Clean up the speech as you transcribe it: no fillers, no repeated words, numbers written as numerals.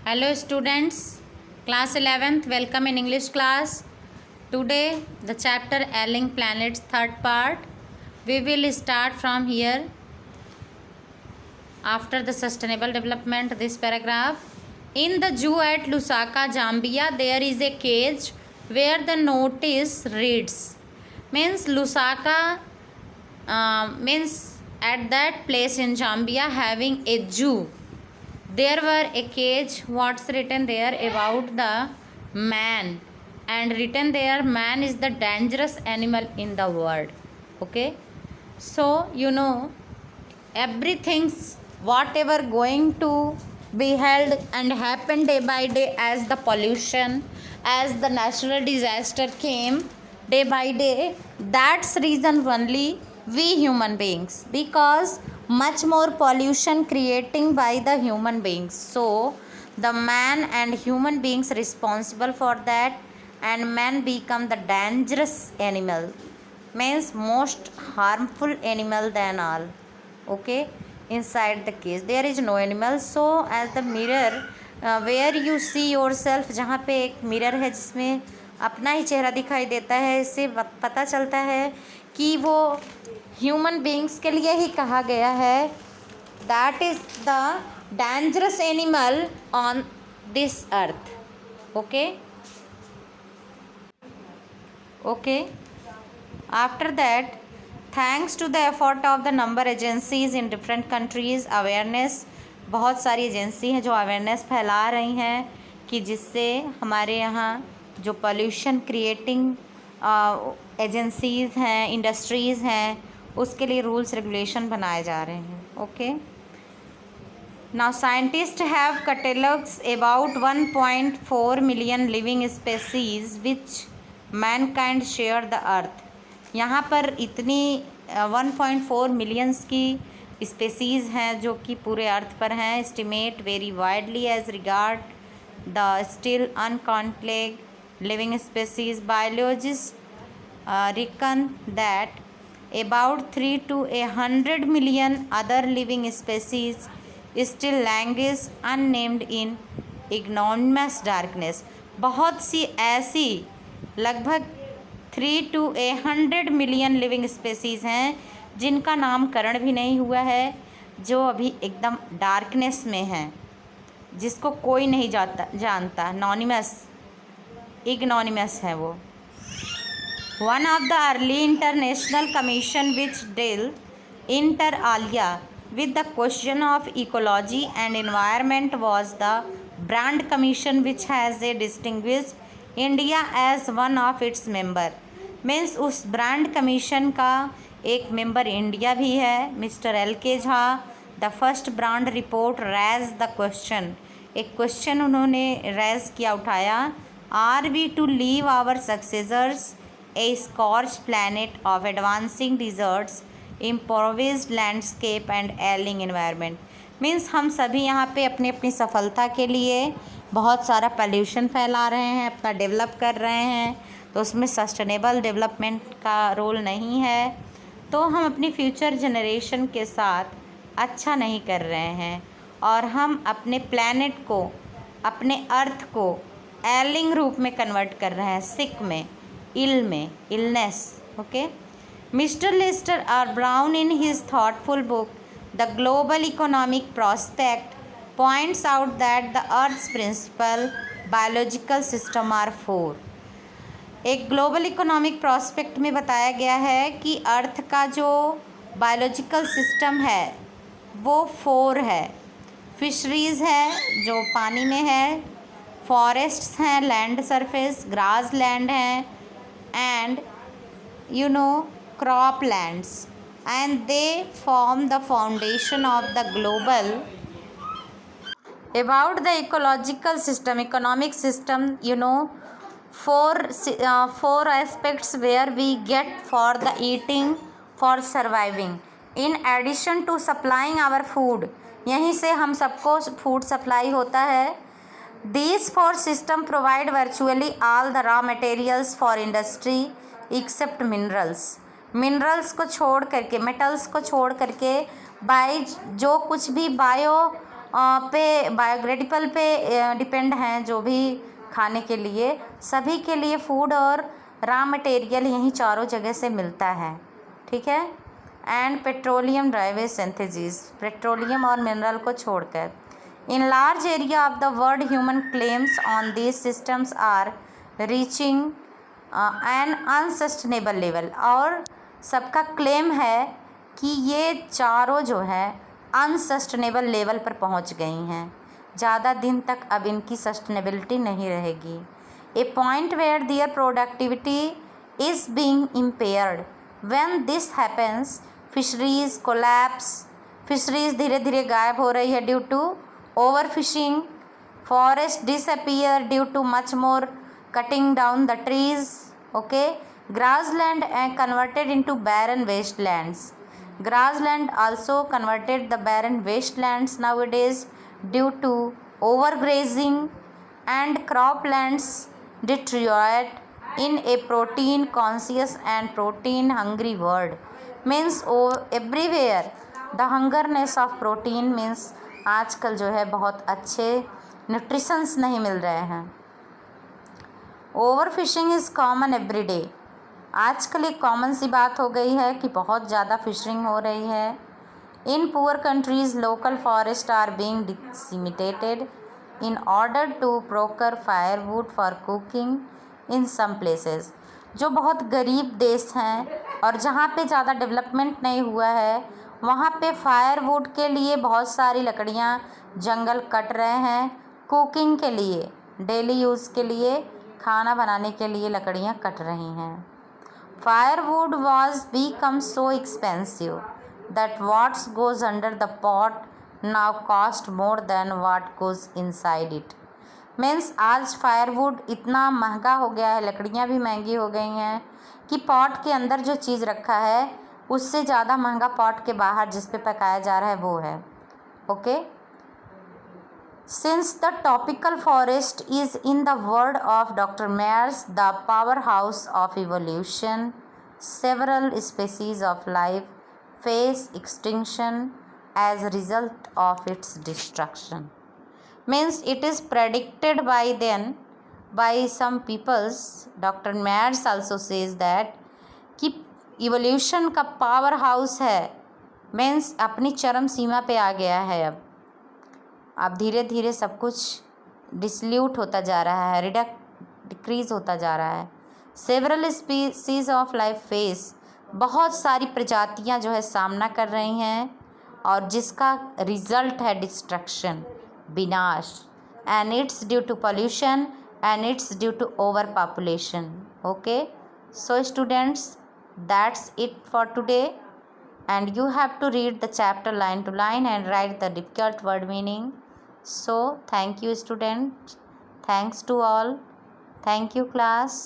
Hello students, class 11th, welcome in English class. Today the chapter Ailing Planets third part. We will start from here. After the sustainable development, this paragraph. In the zoo at Lusaka, Zambia, there is a cage where the notice reads. Means Lusaka means at that place in Zambia having a zoo. There were a cage. What's written there about the man, and written there, man is the dangerous animal in the world. Okay, so everything's whatever going to be held and happen day by day, as the pollution, as the natural disaster came day by day. That's reason only we human beings, because much more pollution creating by the human beings, so the man and human beings responsible for that, and man become the dangerous animal, means most harmful animal than all. Okay, inside the cage there is no animal. So as the mirror where you see yourself, जहाँ पे एक mirror है जिसमें अपना ही चेहरा दिखाई देता है, इससे पता चलता है कि वो ह्यूमन बींग्स के लिए ही कहा गया है. That is the dangerous animal on this earth. Okay after that, thanks to the effort of the number agencies in different countries, awareness, बहुत सारी एजेंसी हैं जो अवेयरनेस फैला रही हैं कि जिससे हमारे यहाँ जो पोल्यूशन क्रिएटिंग एजेंसीज़ हैं, इंडस्ट्रीज़ हैं, उसके लिए रूल्स रेगुलेशन बनाए जा रहे हैं. Okay, now scientist have catalogues about 1.4 million living species which Mankind share the earth. यहाँ पर इतनी 1.4 मिलियंस की स्पेसीज़ हैं जो कि पूरे अर्थ पर हैं. Estimate very widely as regard the still uncatalogued living species. Biologists reckon that about 3 to 100 million other living species still languish unnamed in ignominious darkness. बहुत सी ऐसी लगभग 3 to 100 मिलियन लिविंग स्पेसीज़ हैं जिनका नामकरण भी नहीं हुआ है, जो अभी एकदम डार्कनेस में हैं, जिसको कोई नहीं जानता. इग्नोनिमस है वो. One of the early international commission which deal inter Alia with the question of ecology and environment was the Brand Commission, which has a distinguished India as one of its member. Means उस Brundtland commission का एक member India भी है, mister LK Jha. The first Brundtland report raise the question, एक question उन्होंने raise किया, उठाया. Are we to leave our successors a scorch planet of advancing deserts, improvised landscape and ailing environment. Means हम सभी यहाँ पे अपनी अपनी सफलता के लिए बहुत सारा पोल्यूशन फैला रहे हैं, अपना डेवलप कर रहे हैं, तो उसमें सस्टेनेबल डेवलपमेंट का रोल नहीं है, तो हम अपनी फ्यूचर जनरेशन के साथ अच्छा नहीं कर रहे हैं, और हम अपने प्लैनेट को, अपने अर्थ को एलिंग रूप में कन्वर्ट कर रहे हैं, सिक में, इल में, illness. Okay, Mr. Lester R. Brown in his thoughtful book, The Global Economic Prospect, points out that the Earth's principal biological system are four. एक ग्लोबल इकोनॉमिक प्रॉस्पेक्ट में बताया गया है कि अर्थ का जो बायोलॉजिकल सिस्टम है वो 4 है. फिशरीज़ है जो पानी में है, फॉरेस्ट्स हैं लैंड सरफेस, ग्रास लैंड हैं, and croplands, and they form the foundation of the global. About the ecological system, economic system, four aspects where we get for the eating, for surviving. In addition to supplying our food, यहीं से हम सबको food supply होता है. These 4 system provide virtually all the raw materials for industry except minerals. को छोड़ करके, metals को छोड़ करके, बाय जो कुछ भी बायो पे बायोग्रेडेबल पे डिपेंड हैं, जो भी खाने के लिए सभी के लिए फूड और रॉ मटेरियल यहीं चारों जगह से मिलता है, ठीक है। And petroleum drives synthesis, petroleum और मिनरल को छोड़कर। In large area of the world human claims on these systems are reaching an unsustainable level, और सबका क्लेम है कि ये चारों जो है अनसस्टेनेबल लेवल पर पहुंच गई हैं, ज़्यादा दिन तक अब इनकी सस्टेनेबिलिटी नहीं रहेगी। A point where their productivity is being impaired. When this happens fisheries collapse, fisheries धीरे धीरे गायब हो रही है due to over fishing, forest disappear due to much more cutting down the trees, okay. Grassland converted into barren wastelands. Grassland also converted the barren wastelands nowadays due to overgrazing, and croplands deteriorate in a protein conscious and protein hungry world. Means everywhere the hungerness of protein means आजकल जो है बहुत अच्छे nutritions नहीं मिल रहे हैं। Over fishing is common every day, आजकल एक कॉमन सी बात हो गई है कि बहुत ज़्यादा फिशिंग हो रही है। In poor countries local forest are being decimated in order to procure firewood for cooking in some places. जो बहुत गरीब देश हैं और जहाँ पे ज़्यादा डेवलपमेंट नहीं हुआ है, वहाँ पे फायरवुड के लिए बहुत सारी लकड़ियाँ जंगल कट रहे हैं, कुकिंग के लिए, डेली यूज़ के लिए, खाना बनाने के लिए लकड़ियाँ कट रही हैं। Firewood was become so expensive that what's goes under the pot now cost more than what goes inside it. Means आज फायरवुड इतना महंगा हो गया है, लकड़ियाँ भी महंगी हो गई हैं कि पॉट के अंदर जो चीज़ रखा है उससे ज़्यादा महंगा पॉट के बाहर जिस पे पकाया जा रहा है वो है, okay. Since the tropical forest is, in the word of Dr. Mayers, the powerhouse of evolution, several species of life face extinction as a result of its destruction. Means it is predicted by then by some peoples. Dr. Mayers also says that कि evolution का power house है, means अपनी चरम सीमा पे आ गया है। अब धीरे धीरे सब कुछ डिसल्यूट होता जा रहा है, डिक्रीज़ होता जा रहा है। Several species of life face, बहुत सारी प्रजातियां जो है सामना कर रही हैं और जिसका रिजल्ट है डिस्ट्रक्शन, विनाश। And it's due to pollution and it's due to overpopulation, okay. So students, that's it for today, and you have to read the chapter line to line and write the difficult word meaning. So thank you students, thanks to all, thank you class.